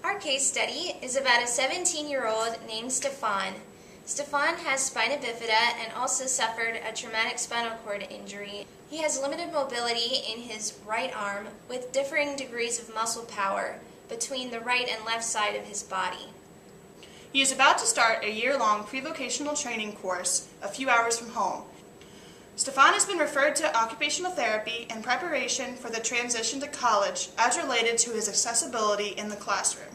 Our case study is about a 17-year-old named Stefan. Stefan has spina bifida and also suffered a traumatic spinal cord injury. He has limited mobility in his right arm with differing degrees of muscle power between the right and left side of his body. He is about to start a year-long pre-vocational training course a few hours from home. Stefan has been referred to occupational therapy in preparation for the transition to college as related to his accessibility in the classroom.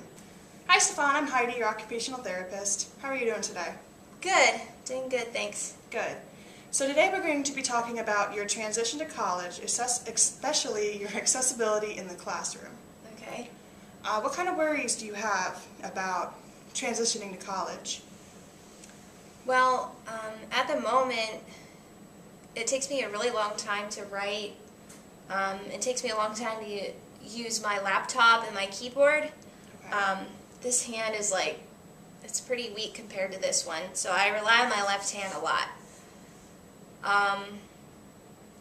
Hi Stefan, I'm Heidi, your occupational therapist. How are you doing today? Good. Doing good, thanks. Good. So today we're going to be talking about your transition to college, especially your accessibility in the classroom. Okay. What kind of worries do you have about transitioning to college? Well, at the moment, it takes me a really long time to write. It takes me a long time to use my laptop and my keyboard. Okay. This hand is it's pretty weak compared to this one, so I rely on my left hand a lot.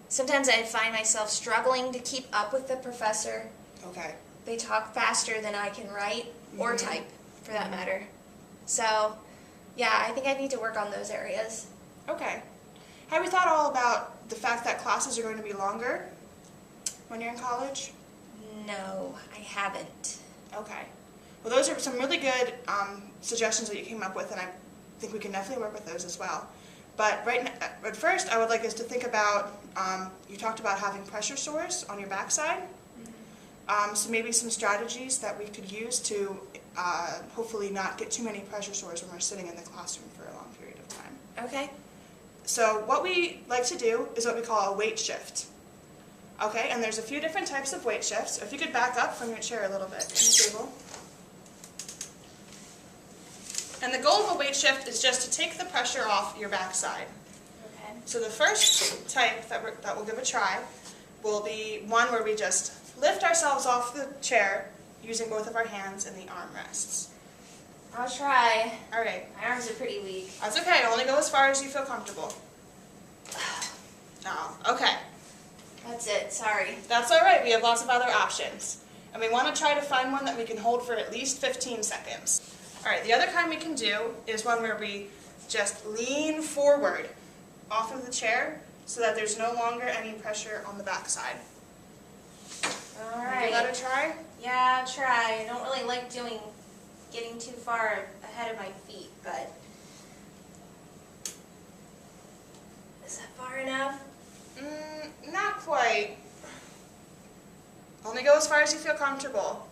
Sometimes I find myself struggling to keep up with the professor. Okay. They talk faster than I can write, or type, for that matter. So, yeah, I think I need to work on those areas. Okay. Have you thought all about the fact that classes are going to be longer when you're in college? No, I haven't. Okay. Well, those are some really good suggestions that you came up with, and I think we can definitely work with those as well. But at first, I would like us to think about, you talked about having pressure sores on your backside. So maybe some strategies that we could use to hopefully not get too many pressure sores when we're sitting in the classroom for a long period of time. Okay. So what we like to do is what we call a weight shift. Okay, and there's a few different types of weight shifts. So if you could back up from your chair a little bit from the table. And the goal of a weight shift is just to take the pressure off your backside. Okay. So the first type that we'll give a try will be one where we just lift ourselves off the chair using both of our hands in the armrests. I'll try. All right. My arms are pretty weak. That's okay. Only go as far as you feel comfortable. Oh, okay. That's it. Sorry. That's all right. We have lots of other options. And we want to try to find one that we can hold for at least 15 seconds. All right. The other kind we can do is one where we just lean forward off of the chair so that there's no longer any pressure on the backside. All right. Give that a try? Yeah, I'll try. I don't really like getting too far ahead of my feet, but is that far enough? Not quite. Only go as far as you feel comfortable.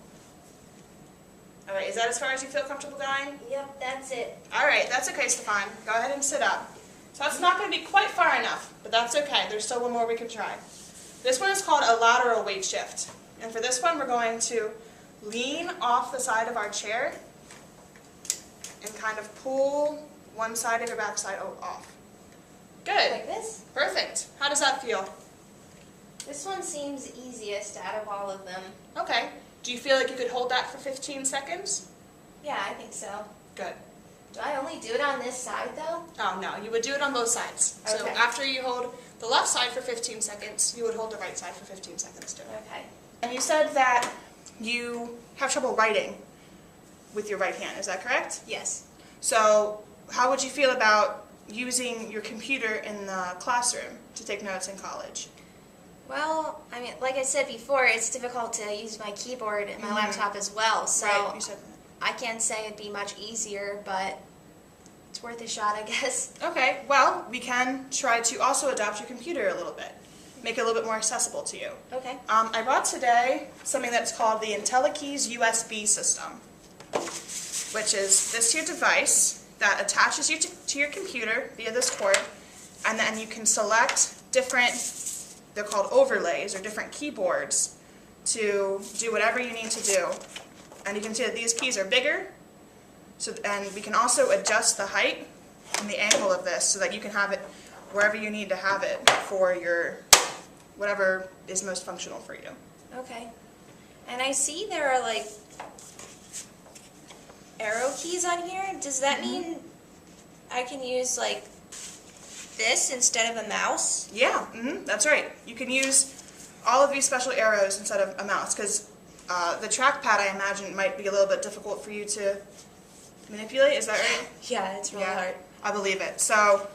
All right, is that as far as you feel comfortable going? Yep, that's it. All right, that's okay, Stefan. Go ahead and sit up. So that's not going to be quite far enough, but that's okay. There's still one more we can try. This one is called a lateral weight shift. And for this one, we're going to lean off the side of our chair and kind of pull one side of your backside off. Good. Like this? Perfect. How does that feel? This one seems easiest out of all of them. Okay. Do you feel like you could hold that for 15 seconds? Yeah, I think so. Good. Do I only do it on this side, though? Oh, no. You would do it on both sides. So Okay. after you hold the left side for 15 seconds, you would hold the right side for 15 seconds too. Okay. And you said that you have trouble writing with your right hand. Is that correct? Yes. So how would you feel about using your computer in the classroom to take notes in college? Well, I mean, like I said before, it's difficult to use my keyboard and my laptop as well, so Right, you said I can't say it'd be much easier, but it's worth a shot, I guess. that. Okay, well, we can try to also adapt your computer a little bit, make it a little bit more accessible to you. Okay. I brought today something that's called the IntelliKeys USB system, which is this here device that attaches you to your computer via this cord, and then you can select different, they're called overlays, or different keyboards to do whatever you need to do. And you can see that these keys are bigger, and we can also adjust the height and the angle of this so that you can have it wherever you need to have it for your whatever is most functional for you. Okay. And I see there are arrow keys on here. Does that mean I can use this instead of a mouse? Yeah, that's right. You can use all of these special arrows instead of a mouse, because The trackpad, I imagine, might be a little bit difficult for you to manipulate. Is that right? Yeah, it's really hard. I believe it. So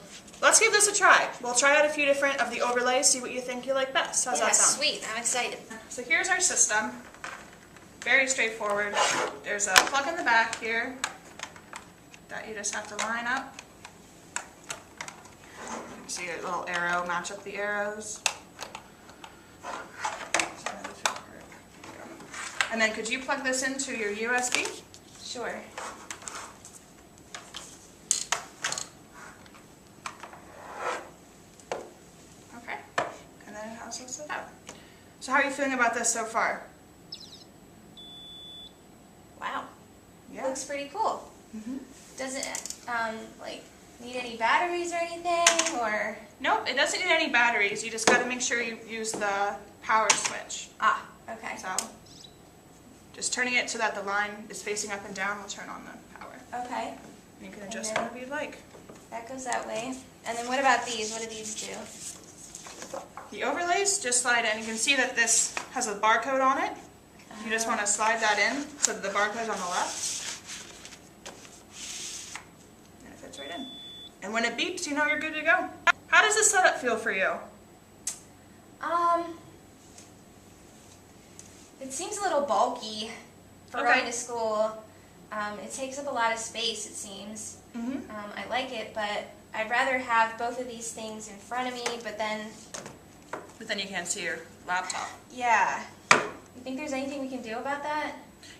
let's give this a try. We'll try out a few different of the overlays, see what you think you like best. How's that sound? Sweet. I'm excited. So here's our system. Very straightforward. There's a plug in the back here that you just have to line up. You see a little arrow, match up the arrows. And then could you plug this into your USB? Sure. Okay. And then it has it set up. So how are you feeling about this so far? Wow. Yeah. Looks pretty cool. Mm-hmm. Does it like need any batteries or anything, or? Nope, it doesn't need any batteries. You just got to make sure you use the power switch. Ah, okay. So just turning it so that the line is facing up and down will turn on the power. Okay. And you can adjust whatever you'd like. That goes that way. And then what about these? What do these do? The overlays, just slide in. You can see that this has a barcode on it. You just want to slide that in so that the barcode's on the left. And it fits right in. And when it beeps, you know you're good to go. How does this setup feel for you? It seems a little bulky for Okay. going to school. It takes up a lot of space, it seems. Mm-hmm. I like it, but I'd rather have both of these things in front of me, but then, You can't see your laptop. yeah. You think there's anything we can do about that?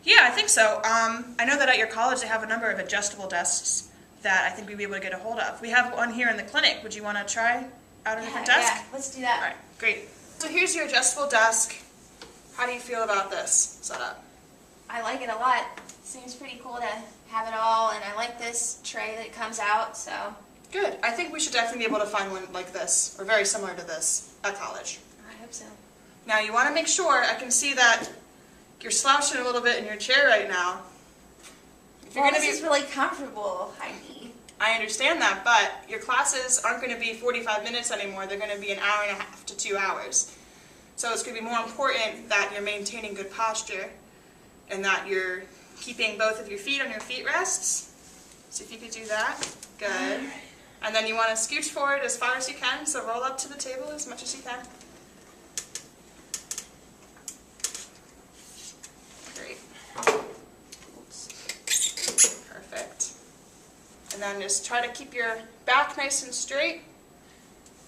Yeah, I think so. I know that at your college they have a number of adjustable desks that I think we'd be able to get a hold of. We have one here in the clinic. Would you want to try out a different desk? Yeah, let's do that. All right, great. So here's your adjustable desk. How do you feel about this setup? I like it a lot. Seems pretty cool to have it all, and I like this tray that comes out, so. Good. I think we should definitely be able to find one like this, or very similar to this, at college. I hope so. Now you want to make sure, I can see that you're slouching a little bit in your chair right now. If you're Well, gonna this is really comfortable, Heidi. I understand that, but your classes aren't going to be 45 minutes anymore. They're going to be an hour and a half to 2 hours. So it's going to be more important that you're maintaining good posture and that you're keeping both of your feet on your feet rests. So if you could do that, good. And then you want to scooch forward as far as you can, so roll up to the table as much as you can. Great. Perfect. And then just try to keep your back nice and straight.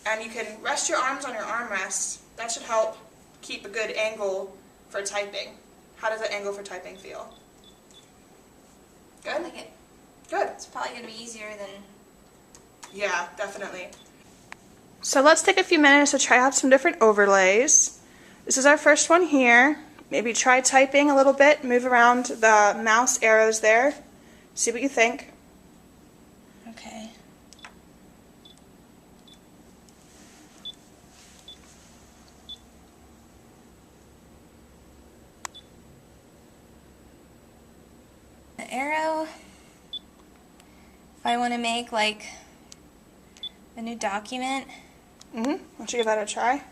And you can rest your arms on your armrests. That should help keep a good angle for typing. How does that angle for typing feel? I Good? like it. Good. It's probably going to be easier than... Yeah, definitely. So let's take a few minutes to try out some different overlays. This is our first one here. Maybe try typing a little bit, move around the mouse arrows there. See what you think. Okay. The arrow, if I want to make like a new document. Why don't you give that a try?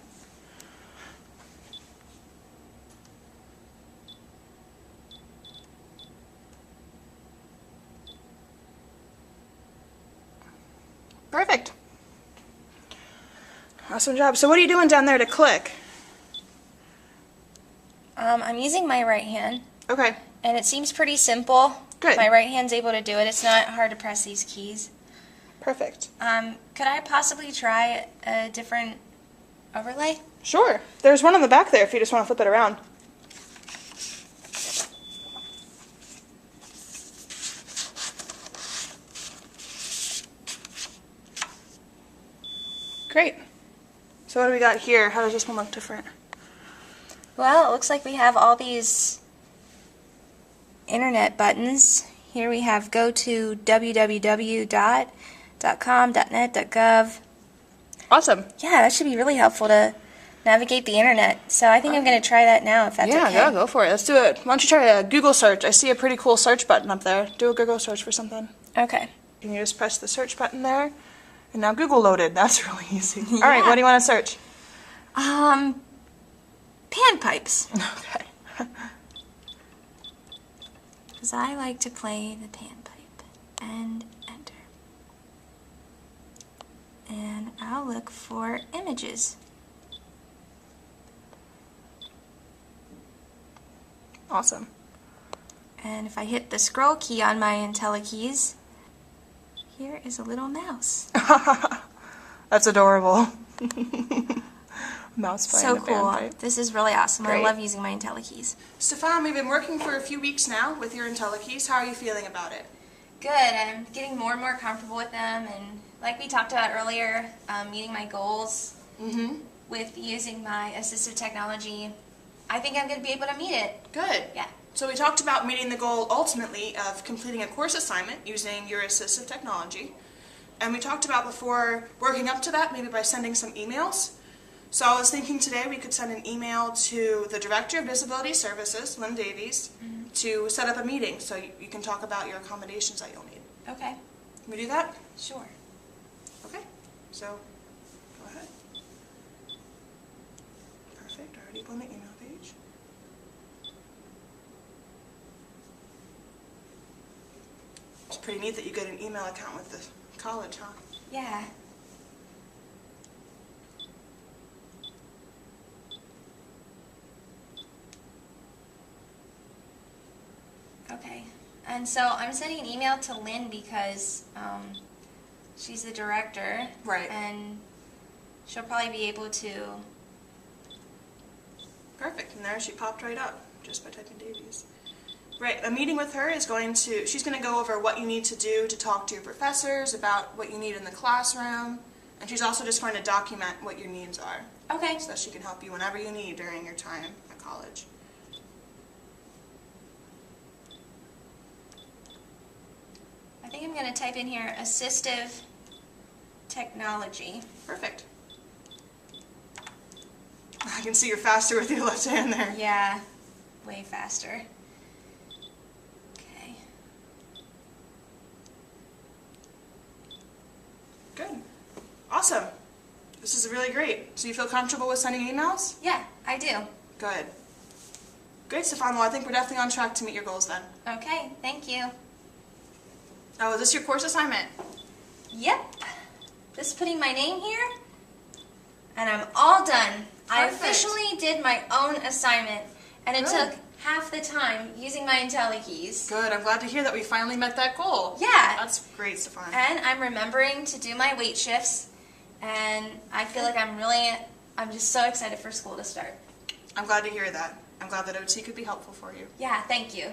Perfect. Awesome job. So what are you doing down there to click? I'm using my right hand, Okay, and it seems pretty simple. Good. My right hand's able to do it. It's not hard to press these keys. perfect. Could I possibly try a different overlay? Sure. There's one on the back there if you just want to flip it around. Great. So what do we got here? How does this one look different? Well, it looks like we have all these internet buttons. Here we have go to www.com.net.gov. Awesome. Yeah, that should be really helpful to navigate the internet. So I think I'm going to try that now if that's Yeah, okay. yeah, go for it. Let's do it. Why don't you try a Google search? I see a pretty cool search button up there. Do a Google search for something. Okay. And you just press the search button there. And now Google loaded. That's really easy. All right, what do you want to search? Panpipes. Okay. because I like to play the panpipe. And enter. And I'll look for images. Awesome. And if I hit the scroll key on my IntelliKeys, here is a little mouse. That's adorable. Mouse playing So the cool. panpipe. This is really awesome. Great. I love using my IntelliKeys. Stefan, we've been working for a few weeks now with your IntelliKeys. How are you feeling about it? Good. I'm getting more and more comfortable with them, and like we talked about earlier, meeting my goals with using my assistive technology. I think I'm going to be able to meet it. Good. Yeah. So we talked about meeting the goal ultimately of completing a course assignment using your assistive technology. And we talked about before working up to that, maybe by sending some emails. So I was thinking today we could send an email to the Director of Disability Services, Lynn Davies, to set up a meeting so you can talk about your accommodations that you'll need. Okay. Can we do that? Sure. Okay. So, go ahead. Perfect. Already on the email page. It's pretty neat that you get an email account with the college, huh? Yeah. Okay. And so I'm sending an email to Lynn because she's the director. Right. And she'll probably be able to... Perfect. And there she popped right up just by typing Davies. Right. A meeting with her is she's going to go over what you need to do to talk to your professors about what you need in the classroom. And she's also just going to document what your needs are. Okay. So that she can help you whenever you need during your time at college. I think I'm going to type in here assistive technology. Perfect. I can see you're faster with your left hand there. Yeah, way faster. Okay. Good. Awesome. This is really great. So you feel comfortable with sending emails? Yeah, I do. Good. Great, Stefan. Well, I think we're definitely on track to meet your goals then. Okay, thank you. Oh, is this your course assignment? Yep. Just putting my name here, and I'm all done. I Perfect. officially did my own assignment, and it Good. took half the time using my IntelliKeys. Good. I'm glad to hear that we finally met that goal. Yeah. That's great, Stefan. And I'm remembering to do my weight shifts, and I feel like I'm just so excited for school to start. I'm glad to hear that. I'm glad that OT could be helpful for you. Yeah, thank you.